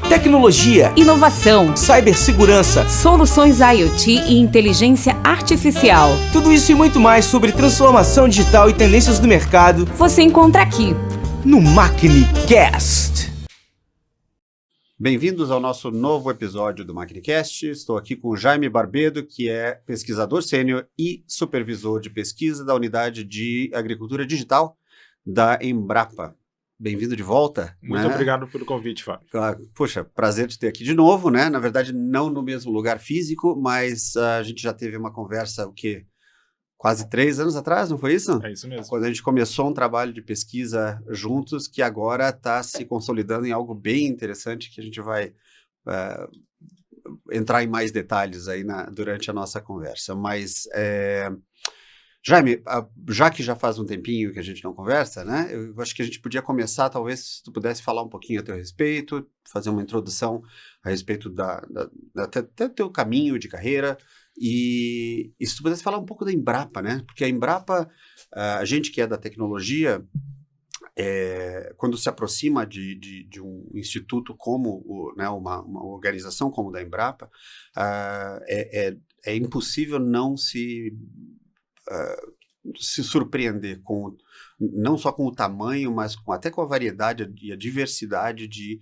tecnologia, inovação, cibersegurança, soluções IoT e inteligência artificial. Tudo isso e muito mais sobre transformação digital e tendências do mercado Você encontra aqui no MacniCast. Bem-vindos ao nosso novo episódio do MacniCast. Estou aqui com o Jaime Barbedo, que é pesquisador sênior e supervisor de pesquisa da Unidade de Agricultura Digital da Embrapa. Bem-vindo de volta. Muito obrigado pelo convite, Fábio. Poxa, prazer te ter aqui de novo, né? Na verdade, não no mesmo lugar físico, mas a gente já teve uma conversa, quase 3 anos atrás, não foi isso? É isso mesmo. Quando a gente começou um trabalho de pesquisa juntos, que agora está se consolidando em algo bem interessante, que a gente vai entrar em mais detalhes aí durante a nossa conversa. Mas, Jaime, já que já faz um tempinho que a gente não conversa, né? Eu acho que a gente podia começar, talvez, se tu pudesse falar um pouquinho a teu respeito, fazer uma introdução a respeito até teu caminho de carreira. E se tu pudesse falar um pouco da Embrapa, né? Porque a Embrapa, a gente que é da tecnologia, quando se aproxima de um instituto como, uma organização como a da Embrapa, é impossível não se surpreender não só com o tamanho, mas até com a variedade e a diversidade de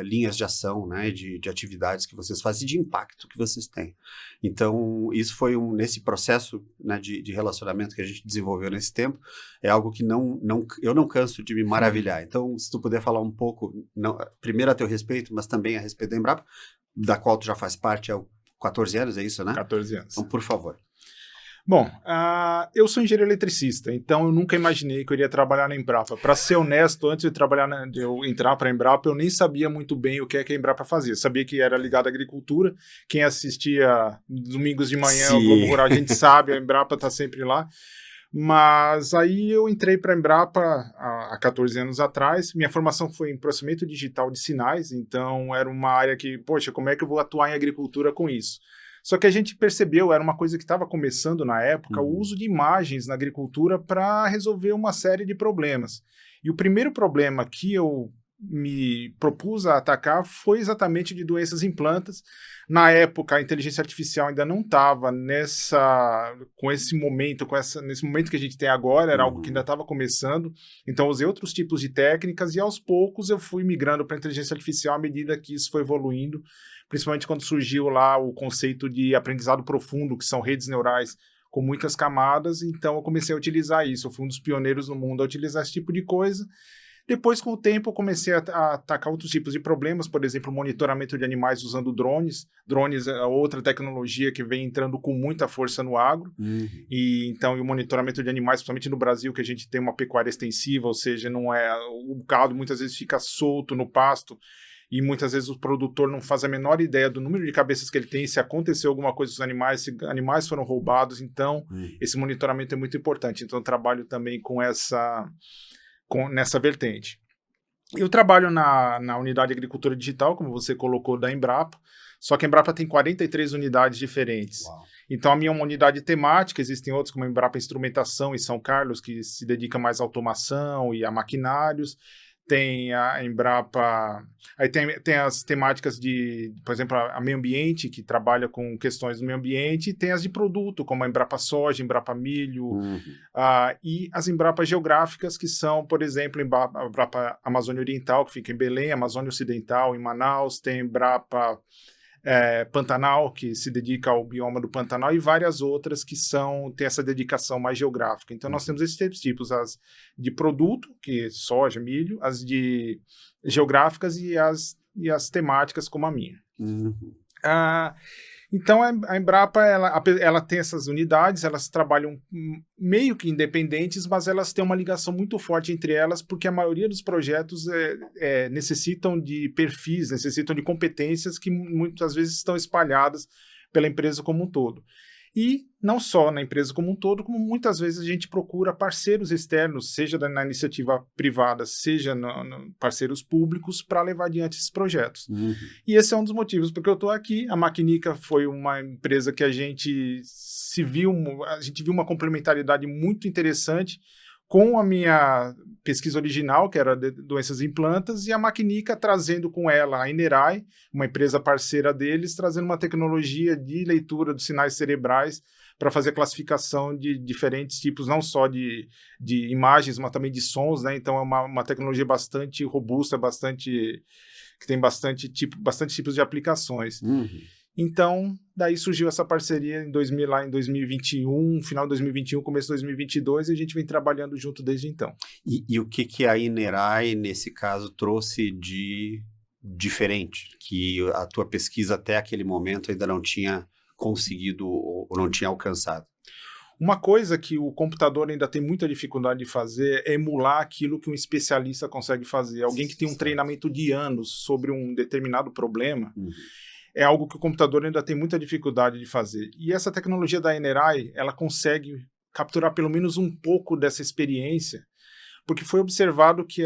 linhas de ação, né, de atividades que vocês fazem e de impacto que vocês têm. Então, isso foi nesse processo, né, de relacionamento que a gente desenvolveu nesse tempo, é algo que eu não canso de me maravilhar. Então, se tu puder falar um pouco, primeiro a teu respeito, mas também a respeito da Embrapa, da qual tu já faz parte há 14 anos, é isso, né? 14 anos. Então, por favor. Bom, eu sou engenheiro eletricista, então eu nunca imaginei que eu iria trabalhar na Embrapa. Para ser honesto, antes de eu entrar para a Embrapa, eu nem sabia muito bem o que a Embrapa fazia. Eu sabia que era ligado à agricultura. Quem assistia domingos de manhã ao Globo Rural, a gente sabe, a Embrapa está sempre lá. Mas aí eu entrei para a Embrapa há 14 anos atrás. Minha formação foi em processamento digital de sinais, então era uma área que, poxa, como é que eu vou atuar em agricultura com isso? Só que a gente percebeu, era uma coisa que estava começando na época, o uso de imagens na agricultura para resolver uma série de problemas. E o primeiro problema que eu me propus a atacar foi exatamente de doenças em plantas. Na época, a inteligência artificial ainda não estava nesse momento que a gente tem agora, era algo que ainda estava começando. Então, usei outros tipos de técnicas e, aos poucos, eu fui migrando para a inteligência artificial à medida que isso foi evoluindo, principalmente quando surgiu lá o conceito de aprendizado profundo, que são redes neurais com muitas camadas. Então, eu comecei a utilizar isso. Eu fui um dos pioneiros no mundo a utilizar esse tipo de coisa. Depois, com o tempo, eu comecei a atacar outros tipos de problemas, por exemplo, monitoramento de animais usando drones. Drones é outra tecnologia que vem entrando com muita força no agro. E o monitoramento de animais, principalmente no Brasil, que a gente tem uma pecuária extensiva, ou seja, o gado muitas vezes fica solto no pasto, e muitas vezes o produtor não faz a menor ideia do número de cabeças que ele tem, se aconteceu alguma coisa com os animais, se animais foram roubados. Então, esse monitoramento é muito importante. Então, eu trabalho também nessa vertente. Eu trabalho na unidade de agricultura digital, como você colocou, da Embrapa, só que a Embrapa tem 43 unidades diferentes. Uau. Então, a minha é uma unidade temática, existem outros como a Embrapa Instrumentação em São Carlos, que se dedica mais à automação e a maquinários. Tem a Embrapa, aí tem as temáticas de, por exemplo, a meio ambiente, que trabalha com questões do meio ambiente, e tem as de produto, como a Embrapa Soja, Embrapa Milho, e as Embrapas geográficas, que são, por exemplo, a Embrapa Amazônia Oriental, que fica em Belém, Amazônia Ocidental, em Manaus, tem a Embrapa Pantanal, que se dedica ao bioma do Pantanal, e várias outras que têm essa dedicação mais geográfica. Então, nós temos esses tipos, as de produto, que é soja, milho, as de geográficas e as temáticas, como a minha. Então, a Embrapa, ela tem essas unidades, elas trabalham meio que independentes, mas elas têm uma ligação muito forte entre elas, porque a maioria dos projetos necessitam de perfis, necessitam de competências que muitas vezes estão espalhadas pela empresa como um todo. E não só na empresa como um todo, como muitas vezes a gente procura parceiros externos, seja na iniciativa privada, seja no parceiros públicos, para levar adiante esses projetos. E esse é um dos motivos porque eu estou aqui. A Macnica foi uma empresa que a gente viu uma complementaridade muito interessante com a minha pesquisa original, que era de doenças em plantas, e a Macnica trazendo com ela a Inerai, uma empresa parceira deles, trazendo uma tecnologia de leitura dos sinais cerebrais para fazer a classificação de diferentes tipos, não só de imagens, mas também de sons, né? Então é uma tecnologia bastante robusta, que tem bastante tipos de aplicações. Então, daí surgiu essa parceria lá em 2021, final de 2021, começo de 2022, e a gente vem trabalhando junto desde então. E o que a Inerai, nesse caso, trouxe de diferente, que a tua pesquisa até aquele momento ainda não tinha conseguido ou não tinha alcançado? Uma coisa que o computador ainda tem muita dificuldade de fazer é emular aquilo que um especialista consegue fazer. Alguém que tem um treinamento de anos sobre um determinado problema, é algo que o computador ainda tem muita dificuldade de fazer. E essa tecnologia da Inerai, ela consegue capturar pelo menos um pouco dessa experiência, porque foi observado que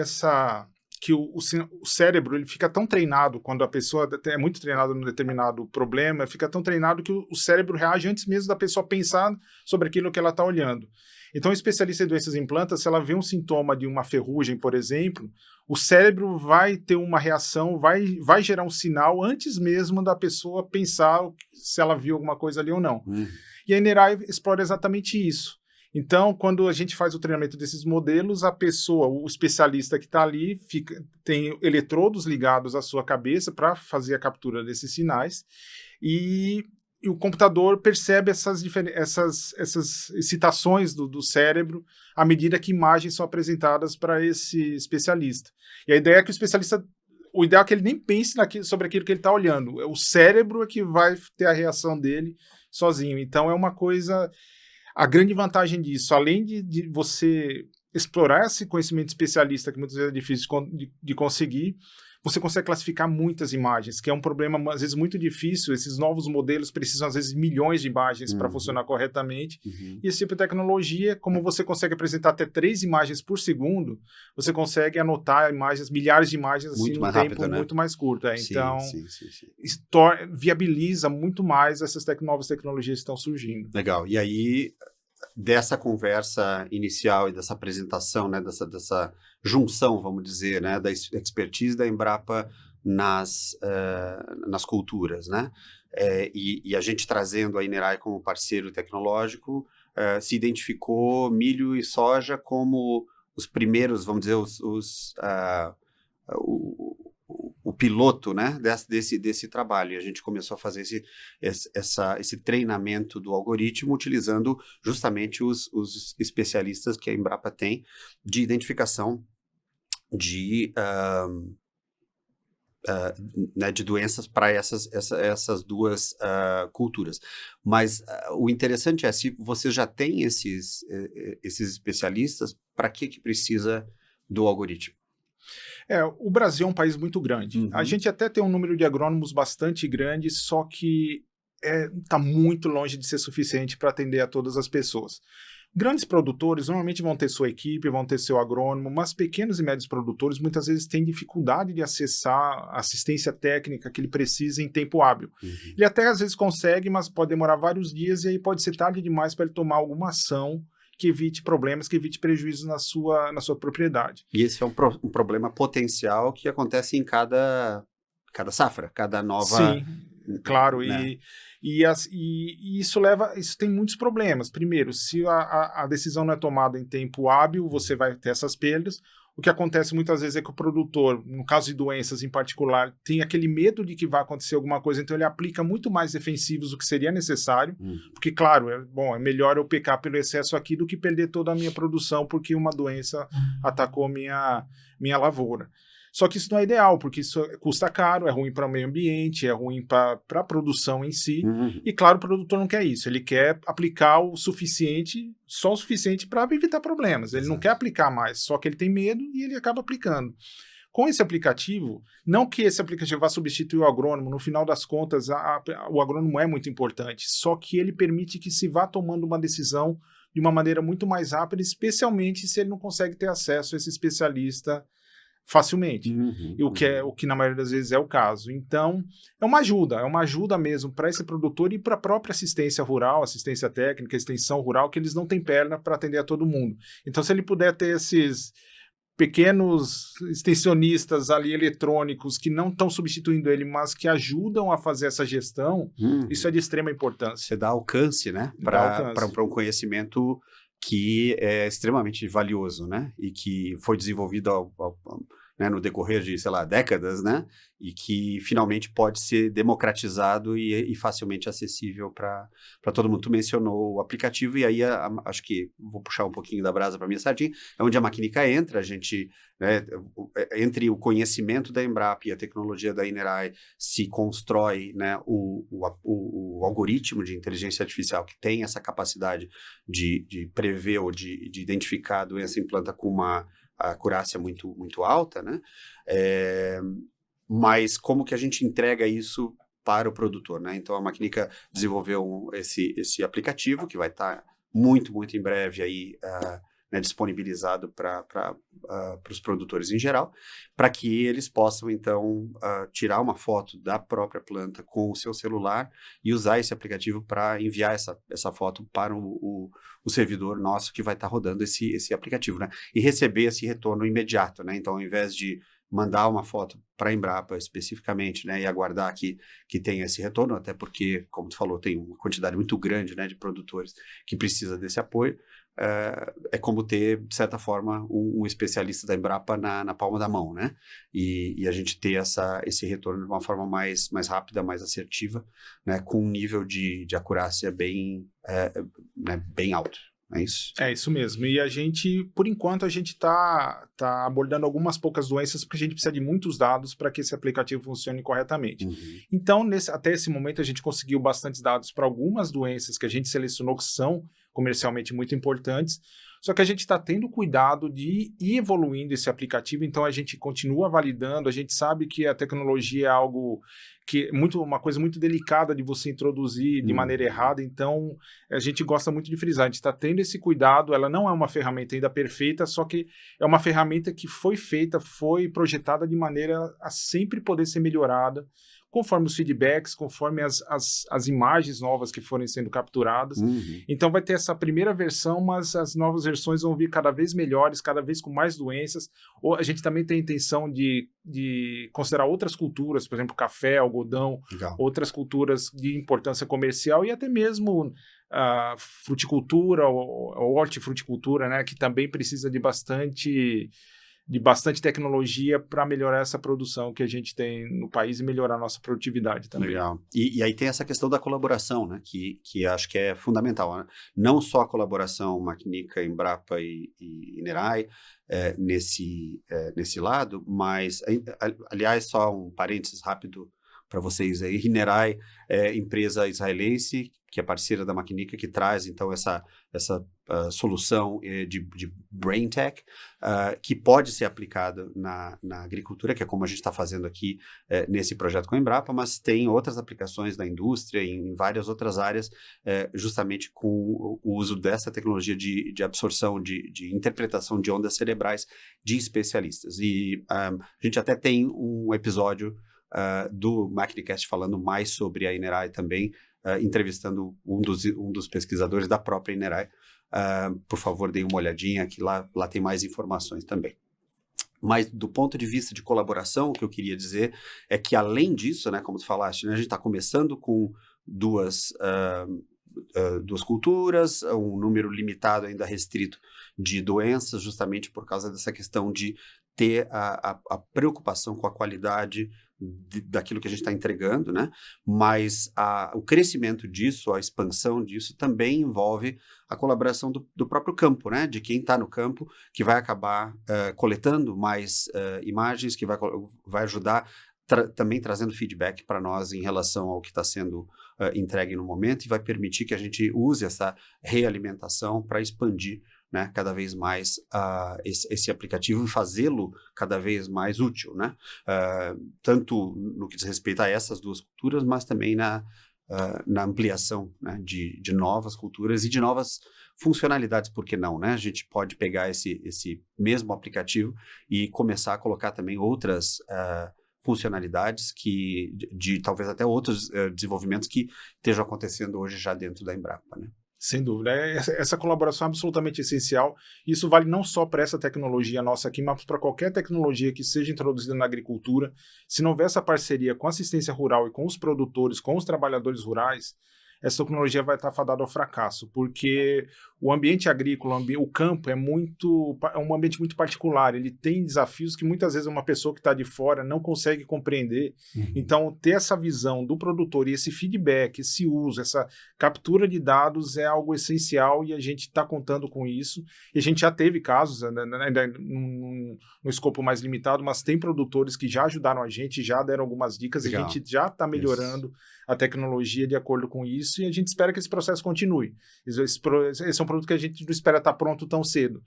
o cérebro ele fica tão treinado, quando a pessoa é muito treinada num determinado problema, fica tão treinado que o cérebro reage antes mesmo da pessoa pensar sobre aquilo que ela está olhando. Então, o especialista em doenças em plantas, se ela vê um sintoma de uma ferrugem, por exemplo, o cérebro vai ter uma reação, vai gerar um sinal antes mesmo da pessoa pensar se ela viu alguma coisa ali ou não. E a Inerai explora exatamente isso. Então, quando a gente faz o treinamento desses modelos, a pessoa, o especialista que está ali, tem eletrodos ligados à sua cabeça para fazer a captura desses sinais, e o computador percebe essas excitações do cérebro à medida que imagens são apresentadas para esse especialista. E a ideia é que o ideal é que ele nem pense sobre aquilo que ele está olhando. O cérebro é que vai ter a reação dele sozinho. Então é uma coisa... A grande vantagem disso, além de você explorar esse conhecimento especialista, que muitas vezes é difícil de conseguir, você consegue classificar muitas imagens, que é um problema, às vezes, muito difícil. Esses novos modelos precisam, às vezes, milhões de imagens para funcionar corretamente. E esse tipo de tecnologia, como você consegue apresentar até 3 imagens por segundo, você consegue anotar milhares de imagens assim, num tempo muito mais curto. Então, viabiliza muito mais essas novas tecnologias que estão surgindo. Legal. E aí, dessa conversa inicial e dessa apresentação, né, dessa junção, vamos dizer, né, da expertise da Embrapa nas culturas, né, e a gente trazendo a Inerai como parceiro tecnológico, se identificou milho e soja como os primeiros, vamos dizer, o piloto, né, desse trabalho. E a gente começou a fazer esse treinamento do algoritmo utilizando justamente os especialistas que a Embrapa tem de identificação de doenças para essas duas culturas. Mas o interessante é, se você já tem esses especialistas, para que precisa do algoritmo? O Brasil é um país muito grande. A gente até tem um número de agrônomos bastante grande, só que está muito longe de ser suficiente para atender a todas as pessoas. Grandes produtores normalmente vão ter sua equipe, vão ter seu agrônomo, mas pequenos e médios produtores muitas vezes têm dificuldade de acessar a assistência técnica que ele precisa em tempo hábil. Ele até às vezes consegue, mas pode demorar vários dias e aí pode ser tarde demais para ele tomar alguma ação que evite problemas, que evite prejuízos na sua propriedade. E esse é um problema potencial que acontece em cada safra, cada nova... Sim, claro, né? E isso tem muitos problemas. Primeiro, se a decisão não é tomada em tempo hábil, você vai ter essas perdas. O que acontece muitas vezes é que o produtor, no caso de doenças em particular, tem aquele medo de que vai acontecer alguma coisa, então ele aplica muito mais defensivos do que seria necessário, porque, claro, é melhor eu pecar pelo excesso aqui do que perder toda a minha produção porque uma doença atacou minha lavoura. Só que isso não é ideal, porque isso custa caro, é ruim para o meio ambiente, é ruim para a produção em si. E, claro, o produtor não quer isso. Ele quer aplicar só o suficiente para evitar problemas. Ele não quer aplicar mais, só que ele tem medo e ele acaba aplicando. Com esse aplicativo, não que esse aplicativo vá substituir o agrônomo, no final das contas, o agrônomo é muito importante, só que ele permite que se vá tomando uma decisão de uma maneira muito mais rápida, especialmente se ele não consegue ter acesso a esse especialista facilmente, e o que na maioria das vezes é o caso. Então, é uma ajuda mesmo para esse produtor e para a própria assistência rural, assistência técnica, extensão rural, que eles não têm perna para atender a todo mundo. Então, se ele puder ter esses pequenos extensionistas ali eletrônicos que não estão substituindo ele, mas que ajudam a fazer essa gestão, isso é de extrema importância. Você dá alcance, né, para um conhecimento que é extremamente valioso, né, e que foi desenvolvido né, no decorrer de, sei lá, décadas, né, e que finalmente pode ser democratizado e facilmente acessível para todo mundo. Tu mencionou o aplicativo, e aí acho que vou puxar um pouquinho da brasa para minha sardinha, é onde a Macnica entra, a gente, né, entre o conhecimento da Embrapa e a tecnologia da Inerai, se constrói, né, o algoritmo de inteligência artificial que tem essa capacidade de prever ou de identificar a doença em planta com uma acurácia muito, muito alta, né? Mas como que a gente entrega isso para o produtor, né? Então a Macnica desenvolveu esse aplicativo que vai estar muito, muito em breve aí né, disponibilizado para os produtores em geral, para que eles possam então tirar uma foto da própria planta com o seu celular e usar esse aplicativo para enviar essa foto para o servidor nosso que vai estar rodando esse aplicativo, né? E receber esse retorno imediato, né? Então, ao invés de mandar uma foto para a Embrapa especificamente, né, e aguardar que tenha esse retorno, até porque, como tu falou, tem uma quantidade muito grande, né, de produtores que precisa desse apoio, é como ter, de certa forma, um especialista da Embrapa na palma da mão, né, e a gente ter esse retorno de uma forma mais rápida, mais assertiva, né, com um nível de acurácia bem alto. É isso? É isso mesmo. E a gente, por enquanto, a gente está abordando algumas poucas doenças, porque a gente precisa de muitos dados para que esse aplicativo funcione corretamente. Então, até esse momento, a gente conseguiu bastantes dados para algumas doenças que a gente selecionou que são comercialmente muito importantes, só que a gente está tendo cuidado de ir evoluindo esse aplicativo, então a gente continua validando, a gente sabe que a tecnologia é algo que uma coisa muito delicada de você introduzir de maneira errada, então a gente gosta muito de frisar, a gente está tendo esse cuidado, ela não é uma ferramenta ainda perfeita, só que é uma ferramenta que foi projetada de maneira a sempre poder ser melhorada, conforme os feedbacks, conforme as imagens novas que forem sendo capturadas. Então vai ter essa primeira versão, mas as novas versões vão vir cada vez melhores, cada vez com mais doenças. Ou a gente também tem a intenção de considerar outras culturas, por exemplo, café, algodão, outras culturas de importância comercial e até mesmo fruticultura ou hortifruticultura, né, que também precisa de bastante tecnologia para melhorar essa produção que a gente tem no país e melhorar a nossa produtividade também. Legal. E aí tem essa questão da colaboração, né, que acho que é fundamental, né? Não só a colaboração Macnica, Embrapa e Inerai nesse lado, mas, aliás, só um parênteses rápido para vocês aí, Inerai é empresa israelense, que é parceira da Macnica, que traz, então, essa solução de Brain Tech, que pode ser aplicada na agricultura, que é como a gente está fazendo aqui nesse projeto com a Embrapa, mas tem outras aplicações na indústria, em várias outras áreas, justamente com o uso dessa tecnologia de absorção, de interpretação de ondas cerebrais de especialistas. E a gente até tem um episódio do Macnicast falando mais sobre a Inerai também, entrevistando um dos pesquisadores da própria Inerai. Por favor, deem uma olhadinha, que lá tem mais informações também. Mas do ponto de vista de colaboração, o que eu queria dizer é que, além disso, né, como tu falaste, né, a gente está começando com duas culturas, um número limitado, ainda restrito, de doenças, justamente por causa dessa questão de ter a preocupação com a qualidade daquilo que a gente está entregando, né? Mas o crescimento disso, a expansão disso, também envolve a colaboração do próprio campo, né? De quem está no campo, que vai acabar coletando mais imagens, que vai ajudar também trazendo feedback para nós em relação ao que está sendo entregue no momento, e vai permitir que a gente use essa realimentação para expandir, né, cada vez mais esse aplicativo e fazê-lo cada vez mais útil, né? Tanto no que diz respeito a essas duas culturas, mas também na ampliação, né, de novas culturas e de novas funcionalidades, por que não, né? A gente pode pegar esse mesmo aplicativo e começar a colocar também outras funcionalidades de talvez até outros desenvolvimentos que estejam acontecendo hoje já dentro da Embrapa, né? Sem dúvida. Essa colaboração é absolutamente essencial. Isso vale não só para essa tecnologia nossa aqui, mas para qualquer tecnologia que seja introduzida na agricultura. Se não houver essa parceria com a assistência rural e com os produtores, com os trabalhadores rurais, essa tecnologia vai estar fadada ao fracasso, porque o ambiente agrícola, o campo é um ambiente muito particular, ele tem desafios que muitas vezes uma pessoa que está de fora não consegue compreender. Então, ter essa visão do produtor e esse feedback, esse uso, essa captura de dados é algo essencial e a gente está contando com isso. E a gente já teve casos, no escopo mais limitado, mas tem produtores que já ajudaram a gente, já deram algumas dicas, Legal. A gente já está melhorando a tecnologia de acordo com isso e a gente espera que esse processo continue. Esse é um produto que a gente não espera estar pronto tão cedo.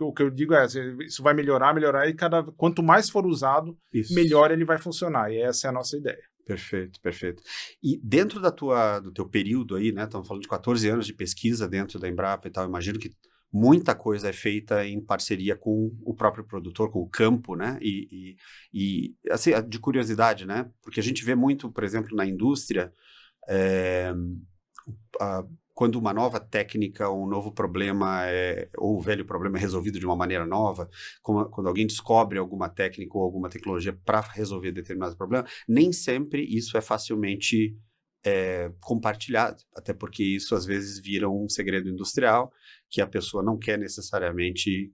O que eu digo é, isso vai melhorar e quanto mais for usado, melhor ele vai funcionar. E essa é a nossa ideia. Perfeito, perfeito. E dentro do teu período aí, né, estamos falando de 14 anos de pesquisa dentro da Embrapa e tal, imagino que muita coisa é feita em parceria com o próprio produtor, com o campo, né? E assim, de curiosidade, né? Porque a gente vê muito, por exemplo, na indústria, quando uma nova técnica ou um novo problema ou o velho problema é resolvido de uma maneira nova, quando alguém descobre alguma técnica ou alguma tecnologia para resolver determinado problema, nem sempre isso é facilmente compartilhado, até porque isso às vezes vira um segredo industrial que a pessoa não quer necessariamente,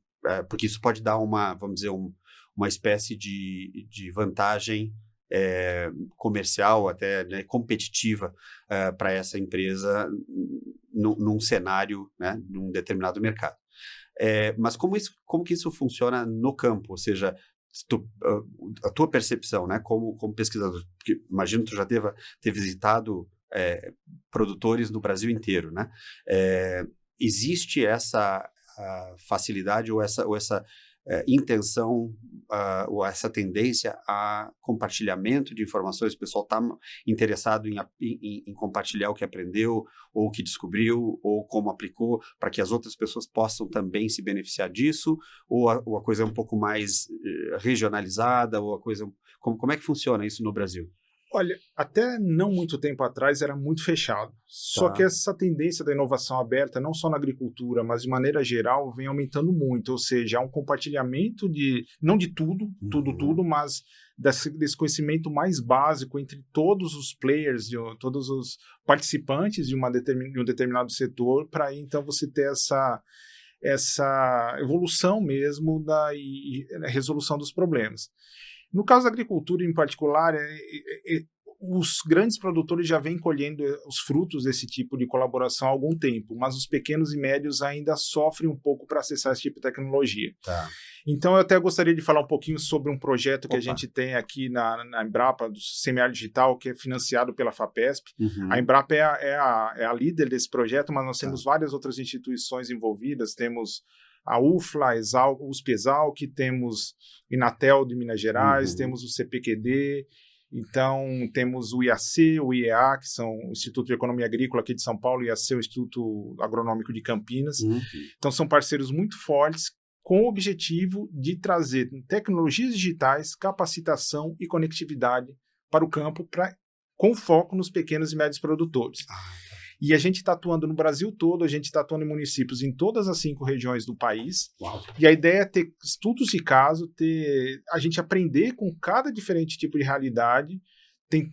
porque isso pode dar vamos dizer, uma espécie de vantagem comercial, até, né, competitiva para essa empresa num cenário, né, num determinado mercado. Mas como que isso funciona no campo? Ou seja, a tua percepção, né, como pesquisador, porque imagino que tu já ter visitado produtores no Brasil inteiro, né? Existe essa facilidade ou essa intenção ou essa tendência a compartilhamento de informações? O pessoal está interessado em compartilhar o que aprendeu, ou o que descobriu, ou como aplicou, para que as outras pessoas possam também se beneficiar disso? Ou a coisa é um pouco mais regionalizada? Ou a coisa... Como é que funciona isso no Brasil? Olha, até não muito tempo atrás era muito fechado. Só que essa tendência da inovação aberta, não só na agricultura, mas de maneira geral, vem aumentando muito. Ou seja, há um compartilhamento não de tudo, mas desse conhecimento mais básico entre todos os players, todos os participantes de um determinado setor, para aí então você ter essa evolução mesmo da resolução dos problemas. No caso da agricultura em particular, os grandes produtores já vêm colhendo os frutos desse tipo de colaboração há algum tempo, mas os pequenos e médios ainda sofrem um pouco para acessar esse tipo de tecnologia. Tá. Então, eu até gostaria de falar um pouquinho sobre um projeto que a gente tem aqui na Embrapa, do Semear Digital, que é financiado pela FAPESP. A Embrapa é a líder desse projeto, mas nós temos várias outras instituições envolvidas, temos a UFLA, USP-Exalc, temos Inatel de Minas Gerais, temos o CPQD, então temos o IAC, o IEA, que são o Instituto de Economia Agrícola aqui de São Paulo, e o IAC, o Instituto Agronômico de Campinas. Então são parceiros muito fortes com o objetivo de trazer tecnologias digitais, capacitação e conectividade para o campo, com foco nos pequenos e médios produtores. E a gente está atuando no Brasil todo, a gente está atuando em municípios em todas as 5 regiões do país. Uau. E a ideia é ter estudos de caso, a gente aprender com cada diferente tipo de realidade,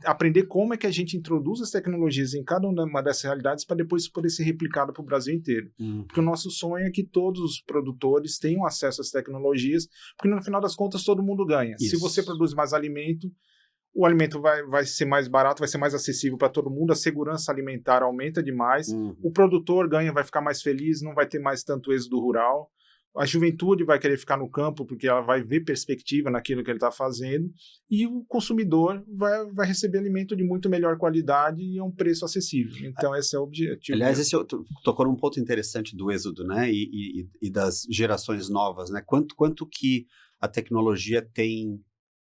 aprender como é que a gente introduz as tecnologias em cada uma dessas realidades para depois isso poder ser replicado para o Brasil inteiro. Porque o nosso sonho é que todos os produtores tenham acesso às tecnologias, porque no final das contas todo mundo ganha. Isso. Se você produz mais alimento, o alimento vai ser mais barato, vai ser mais acessível para todo mundo, a segurança alimentar aumenta demais, o produtor ganha, vai ficar mais feliz, não vai ter mais tanto êxodo rural, a juventude vai querer ficar no campo porque ela vai ver perspectiva naquilo que ele está fazendo, e o consumidor vai receber alimento de muito melhor qualidade e a um preço acessível. Então esse é o objetivo. Aliás, esse tocou num ponto interessante do êxodo, né, e das gerações novas, né? Quanto que a tecnologia tem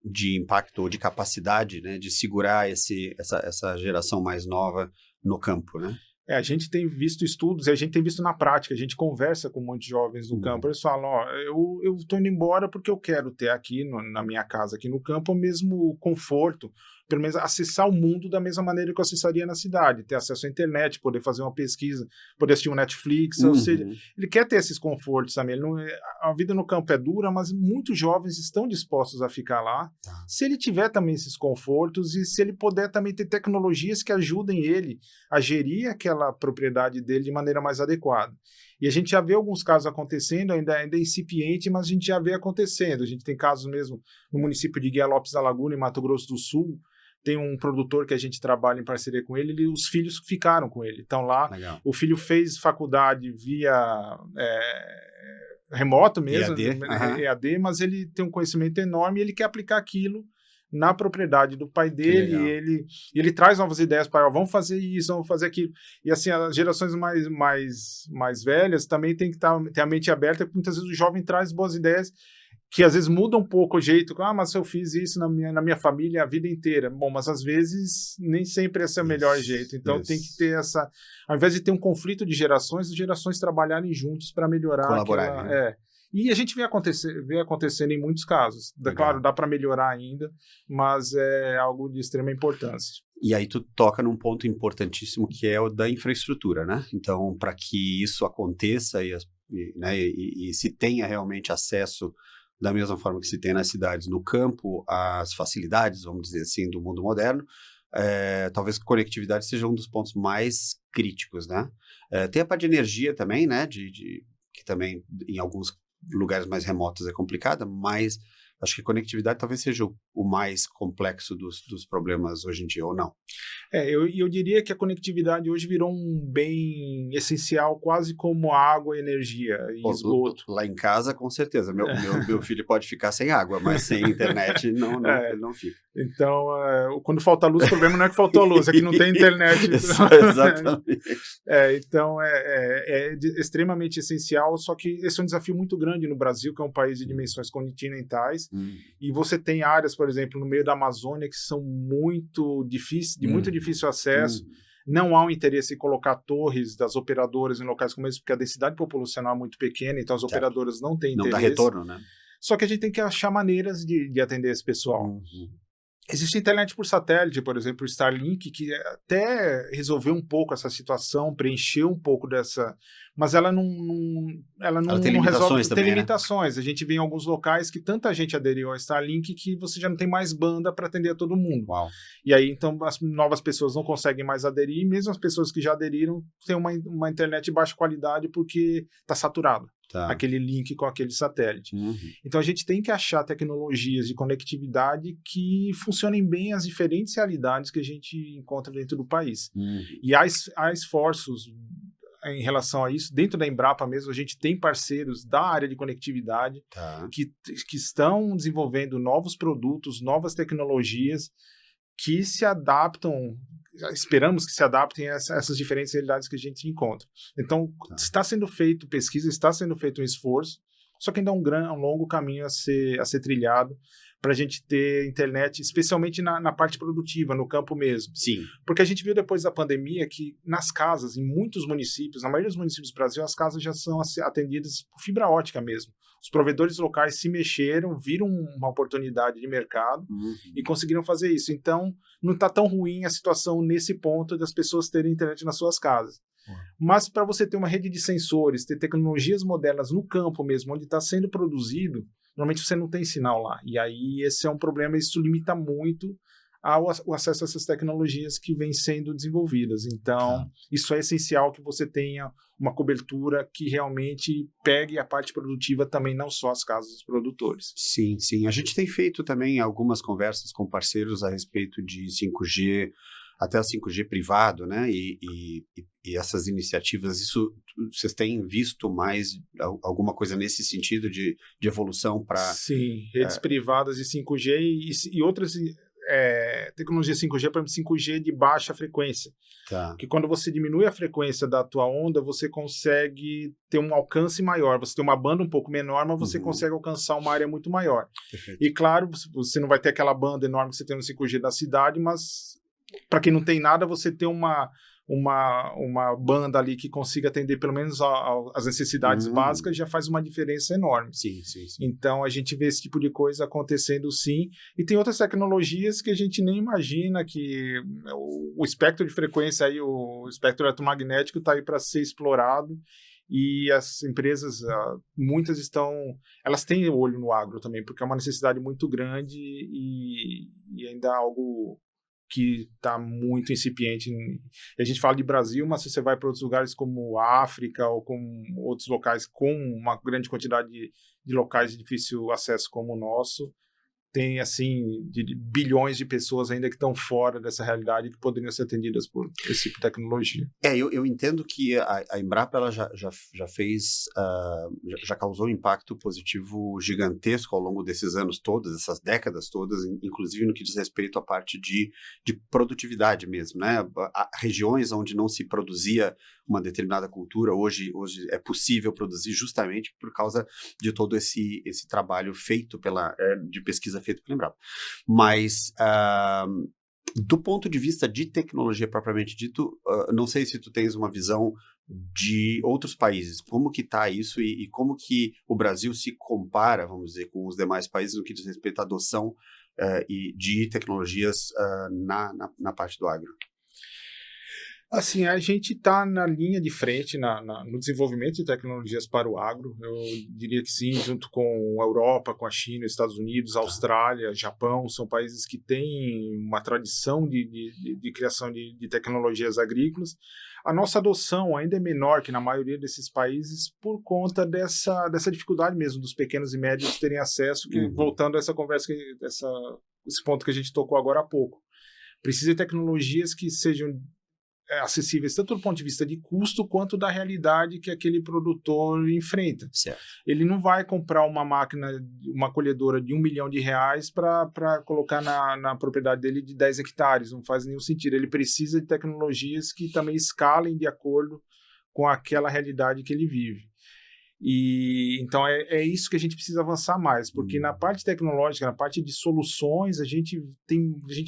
de impacto ou de capacidade, né, de segurar essa geração mais nova no campo, né? A gente tem visto estudos e a gente tem visto na prática, a gente conversa com um monte de jovens no campo, eles falam, eu tô indo embora porque eu quero ter aqui na minha casa, aqui no campo, o mesmo conforto, pelo menos acessar o mundo da mesma maneira que eu acessaria na cidade, ter acesso à internet, poder fazer uma pesquisa, poder assistir um Netflix, ou seja, ele quer ter esses confortos também. A vida no campo é dura, mas muitos jovens estão dispostos a ficar lá, se ele tiver também esses confortos e se ele puder também ter tecnologias que ajudem ele a gerir aquela propriedade dele de maneira mais adequada. E a gente já vê alguns casos acontecendo, ainda é incipiente, mas a gente já vê acontecendo. A gente tem casos mesmo no município de Guia Lopes da Laguna, em Mato Grosso do Sul. Tem um produtor que a gente trabalha em parceria com ele, os filhos ficaram com ele. Então lá, Legal. O filho fez faculdade via remoto mesmo, EAD, mas ele tem um conhecimento enorme e ele quer aplicar aquilo na propriedade do pai dele, e ele traz novas ideias para vamos fazer isso, vamos fazer aquilo. E assim, as gerações mais velhas também tem que ter a mente aberta, porque muitas vezes o jovem traz boas ideias que às vezes muda um pouco o jeito. Mas eu fiz isso na minha família a vida inteira. Bom, mas às vezes nem sempre esse é o melhor jeito. Então tem que ter ao invés de ter um conflito de gerações, as gerações trabalharem juntos para melhorar. Colaborarem. E a gente vê acontecendo em muitos casos. Claro, dá para melhorar ainda, mas é algo de extrema importância. E aí tu toca num ponto importantíssimo, que é o da infraestrutura, né? Então, para que isso aconteça e se tenha realmente acesso, da mesma forma que se tem nas cidades, no campo, às facilidades, vamos dizer assim, do mundo moderno, talvez conectividade seja um dos pontos mais críticos, né? Tem a parte de energia também, né? Que também em alguns lugares mais remotos é complicada, mas acho que a conectividade talvez seja o mais complexo dos problemas hoje em dia, ou não? Eu diria que a conectividade hoje virou um bem essencial, quase como água, energia e esgoto. Lá em casa, com certeza. Meu filho pode ficar sem água, mas sem internet ele não fica. Então, quando falta luz, o problema não é que faltou luz, é que não tem internet. Exatamente. Então, é extremamente essencial, só que esse é um desafio muito grande no Brasil, que é um país de dimensões continentais, e você tem áreas, por exemplo, no meio da Amazônia, que são muito difíceis, de muito difícil acesso. Não há um interesse em colocar torres das operadoras em locais como esse, porque a densidade populacional é muito pequena, então as operadoras não têm interesse. Não dá retorno, né? Só que a gente tem que achar maneiras de atender esse pessoal. Existe internet por satélite, por exemplo, o Starlink, que até resolveu um pouco essa situação, preencheu um pouco dessa... Mas ela não tem limitações também, tem limitações. A gente vê em alguns locais que tanta gente aderiu ao Starlink que você já não tem mais banda para atender a todo mundo. Uau. E aí, então, as novas pessoas não conseguem mais aderir, e mesmo as pessoas que já aderiram têm uma internet de baixa qualidade porque está saturado. Aquele link com aquele satélite. Então a gente tem que achar tecnologias de conectividade que funcionem bem as diferentes realidades que a gente encontra dentro do país. E há esforços em relação a isso. Dentro da Embrapa mesmo, a gente tem parceiros da área de conectividade que estão desenvolvendo novos produtos, novas tecnologias que se adaptam, esperamos que se adaptem a essas diferentes realidades que a gente encontra. Então, está sendo feito pesquisa, está sendo feito um esforço, só que ainda é um longo caminho a ser trilhado para a gente ter internet, especialmente na parte produtiva, no campo mesmo. Sim. Porque a gente viu depois da pandemia que nas casas, em muitos municípios, na maioria dos municípios do Brasil, as casas já são atendidas por fibra ótica mesmo. Os provedores locais se mexeram, viram uma oportunidade de mercado e conseguiram fazer isso. Então, não está tão ruim a situação nesse ponto das pessoas terem internet nas suas casas. Mas para você ter uma rede de sensores, ter tecnologias modernas no campo mesmo, onde está sendo produzido, normalmente você não tem sinal lá. E aí esse é um problema, isso limita muito o acesso a essas tecnologias que vêm sendo desenvolvidas. Então, isso é essencial que você tenha uma cobertura que realmente pegue a parte produtiva também, não só as casas dos produtores. Sim, sim. A gente tem feito também algumas conversas com parceiros a respeito de 5G, até o 5G privado, né? E essas iniciativas, isso vocês têm visto mais alguma coisa nesse sentido de evolução para... Sim, redes privadas de 5G e outras... tecnologia 5G, por exemplo, 5G de baixa frequência. Tá. Que quando você diminui a frequência da tua onda, você consegue ter um alcance maior. Você tem uma banda um pouco menor, mas você consegue alcançar uma área muito maior. Perfeito. E claro, você não vai ter aquela banda enorme que você tem no 5G da cidade, mas para quem não tem nada, você tem uma banda ali que consiga atender pelo menos as necessidades básicas, já faz uma diferença enorme. Sim. Então, a gente vê esse tipo de coisa acontecendo sim, e tem outras tecnologias que a gente nem imagina, que o espectro de frequência, aí, o espectro eletromagnético está aí para ser explorado, e as empresas, muitas elas têm olho no agro também, porque é uma necessidade muito grande e ainda é algo que está muito incipiente. A gente fala de Brasil, mas se você vai para outros lugares como a África ou com outros locais com uma grande quantidade de locais de difícil acesso como o nosso, tem, assim, de bilhões de pessoas ainda que estão fora dessa realidade que poderiam ser atendidas por esse tipo de tecnologia. Eu entendo que a Embrapa ela já fez, já causou um impacto positivo gigantesco ao longo desses anos todos, essas décadas todas, inclusive no que diz respeito à parte de produtividade mesmo, né? Regiões onde não se produzia uma determinada cultura, hoje é possível produzir justamente por causa de todo esse trabalho feito de pesquisa feito pela Embrapa. Mas, do ponto de vista de tecnologia propriamente dito, não sei se tu tens uma visão de outros países, como que está isso e como que o Brasil se compara, vamos dizer, com os demais países no que diz respeito à adoção de tecnologias na parte do agro. Assim, a gente está na linha de frente no desenvolvimento de tecnologias para o agro. Eu diria que sim, junto com a Europa, com a China, Estados Unidos, Austrália, Japão, são países que têm uma tradição de criação de tecnologias agrícolas. A nossa adoção ainda é menor que na maioria desses países por conta dessa dificuldade mesmo dos pequenos e médios terem acesso, voltando a essa conversa, esse ponto que a gente tocou agora há pouco. Precisa de tecnologias que sejam acessíveis tanto do ponto de vista de custo quanto da realidade que aquele produtor enfrenta. Certo. Ele não vai comprar uma máquina, uma colhedora de R$1 milhão para colocar na propriedade dele de 10 hectares, não faz nenhum sentido. Ele precisa de tecnologias que também escalem de acordo com aquela realidade que ele vive. E então é isso que a gente precisa avançar mais, porque na parte tecnológica, na parte de soluções, a gente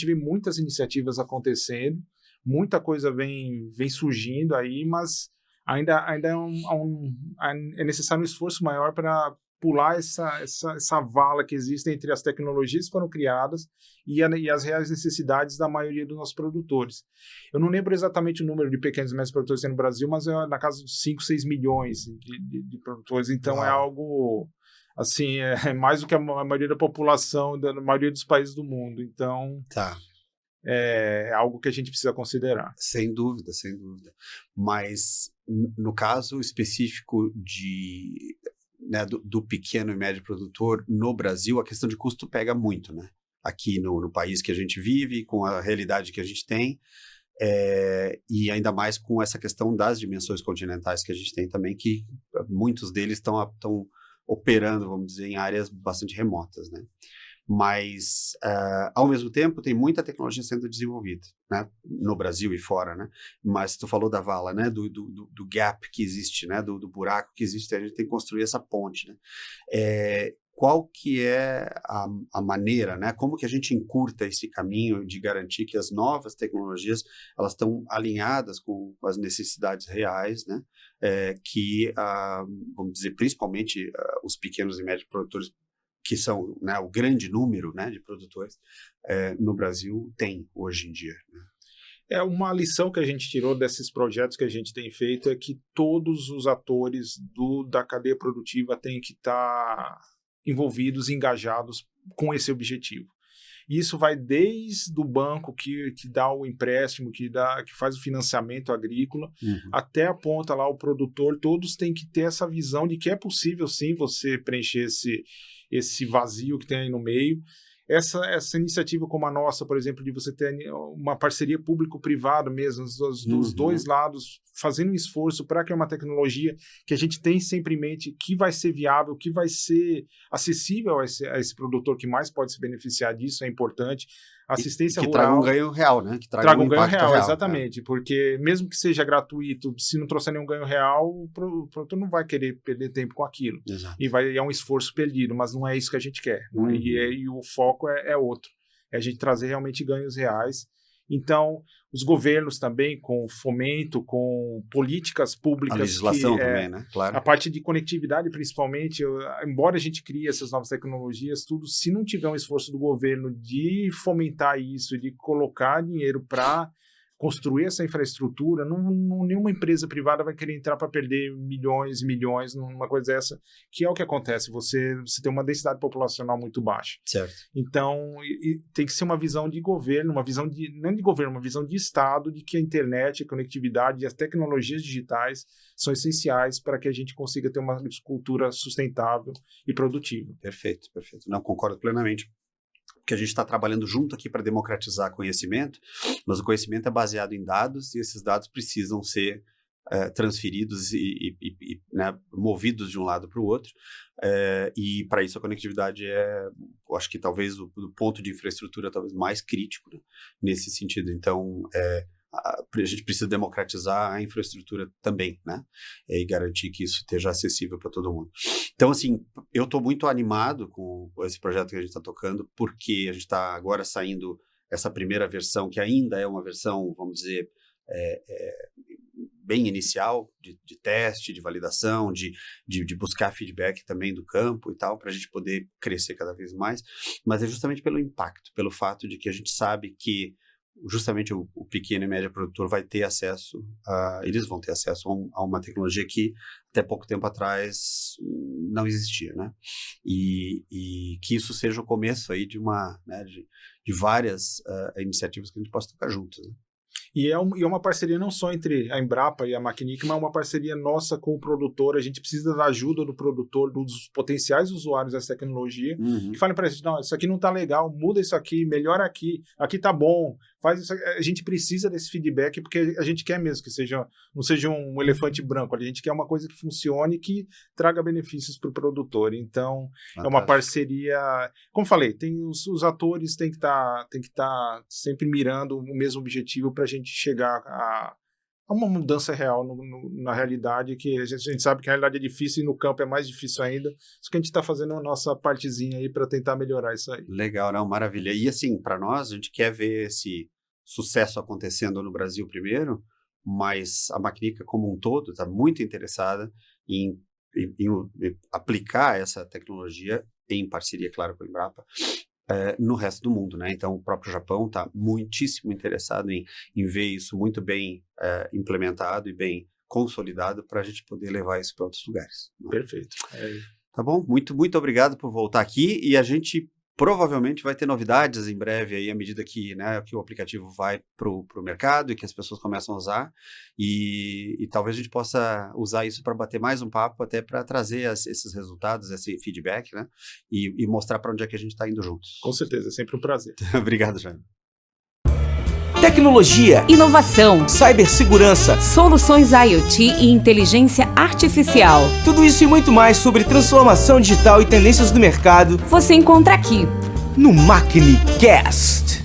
vê muitas iniciativas acontecendo, muita coisa vem surgindo aí, mas ainda é necessário um esforço maior para pular essa vala que existe entre as tecnologias que foram criadas e as reais necessidades da maioria dos nossos produtores. Eu não lembro exatamente o número de pequenos e médios produtores no Brasil, mas é na casa dos 5, 6 milhões de produtores, então é algo assim, é mais do que a maioria da população da maioria dos países do mundo, então é algo que a gente precisa considerar. Sem dúvida. Mas no caso específico do pequeno e médio produtor no Brasil, a questão de custo pega muito, né? Aqui no país que a gente vive, com a realidade que a gente tem, e ainda mais com essa questão das dimensões continentais que a gente tem também, que muitos deles estão operando, vamos dizer, em áreas bastante remotas, né? Mas, ao mesmo tempo, tem muita tecnologia sendo desenvolvida, né, no Brasil e fora, né? Mas tu falou da vala, né, do gap que existe, né, do buraco que existe, a gente tem que construir essa ponte, né? Qual que é a maneira, né, como que a gente encurta esse caminho de garantir que as novas tecnologias, elas estão alinhadas com as necessidades reais, né, que, vamos dizer, principalmente os pequenos e médios produtores, que são, né, o grande número, né, de produtores no Brasil tem hoje em dia, né? Uma lição que a gente tirou desses projetos que a gente tem feito é que todos os atores da cadeia produtiva têm que estar envolvidos, engajados com esse objetivo. E isso vai desde o banco que dá o empréstimo, que faz o financiamento agrícola, até a ponta lá, o produtor, todos têm que ter essa visão de que é possível sim você preencher esse vazio que tem aí no meio. Essa iniciativa como a nossa, por exemplo, de você ter uma parceria público-privada mesmo, dos dois lados, fazendo um esforço para que é uma tecnologia que a gente tem sempre em mente que vai ser viável, que vai ser acessível a esse produtor que mais pode se beneficiar disso, é importante. assistência que rural... traga um ganho real, né? Que traga um ganho impacto real, exatamente. Porque mesmo que seja gratuito, se não trouxer nenhum ganho real, o produtor não vai querer perder tempo com aquilo. Exato. E é um esforço perdido, mas não é isso que a gente quer. E o foco é outro. É a gente trazer realmente ganhos reais. Então, os governos também, com fomento, com políticas públicas... A legislação também, né? Claro. A parte de conectividade, principalmente, embora a gente crie essas novas tecnologias, tudo, se não tiver um esforço do governo de fomentar isso, de colocar dinheiro para construir essa infraestrutura, nenhuma empresa privada vai querer entrar para perder milhões e milhões numa coisa dessa, que é o que acontece, você tem uma densidade populacional muito baixa. Certo. Então, tem que ser uma visão de governo, não de governo, uma visão de Estado, de que a internet, a conectividade e as tecnologias digitais são essenciais para que a gente consiga ter uma agricultura sustentável e produtiva. Perfeito, perfeito. Não, concordo plenamente. Porque a gente está trabalhando junto aqui para democratizar conhecimento, mas o conhecimento é baseado em dados e esses dados precisam ser transferidos e né, movidos de um lado para o outro. E para isso a conectividade eu acho que talvez o ponto de infraestrutura talvez mais crítico, né, nesse sentido. Então, a gente precisa democratizar a infraestrutura também, né? E garantir que isso esteja acessível para todo mundo. Então, assim, eu estou muito animado com esse projeto que a gente está tocando, porque a gente está agora saindo essa primeira versão, que ainda é uma versão, vamos dizer, bem inicial, de teste, de validação, de buscar feedback também do campo e tal, para a gente poder crescer cada vez mais, mas é justamente pelo impacto, pelo fato de que a gente sabe que justamente o pequeno e médio produtor vai ter acesso, eles vão ter acesso a uma tecnologia que até pouco tempo atrás não existia, né? E que isso seja o começo aí de várias iniciativas que a gente possa tocar juntos, né? E é uma parceria não só entre a Embrapa e a Macnic, mas uma parceria nossa com o produtor. A gente precisa da ajuda do produtor, dos potenciais usuários dessa tecnologia, que falem para a gente, não, isso aqui não está legal, muda isso aqui, melhora aqui está bom, faz isso aqui. A gente precisa desse feedback, porque a gente quer mesmo que não seja um elefante branco, a gente quer uma coisa que funcione e que traga benefícios para o produtor. Então, é uma parceria, como falei, os atores têm que estar sempre mirando o mesmo objetivo para a gente chegar a uma mudança real na realidade, que a gente sabe que a realidade é difícil e no campo é mais difícil ainda, só que a gente está fazendo a nossa partezinha aí para tentar melhorar isso aí. Legal, não, maravilha. E assim, para nós, a gente quer ver esse sucesso acontecendo no Brasil primeiro, mas a Macnica como um todo está muito interessada em aplicar essa tecnologia em parceria, claro, com a Embrapa, no resto do mundo, né? Então, o próprio Japão está muitíssimo interessado em ver isso muito bem implementado e bem consolidado para a gente poder levar isso para outros lugares, né? Perfeito. Tá bom? Muito, muito obrigado por voltar aqui e a gente provavelmente vai ter novidades em breve aí, à medida que, né, que o aplicativo vai para o mercado e que as pessoas começam a usar e talvez a gente possa usar isso para bater mais um papo, até para trazer esses resultados, esse feedback, né, e mostrar para onde é que a gente está indo juntos. Com certeza, é sempre um prazer. Obrigado, Jaime. Tecnologia, inovação, cibersegurança, soluções IoT e inteligência artificial. tudo isso e muito mais sobre transformação digital e tendências do mercado Você encontra aqui. no MacniCast.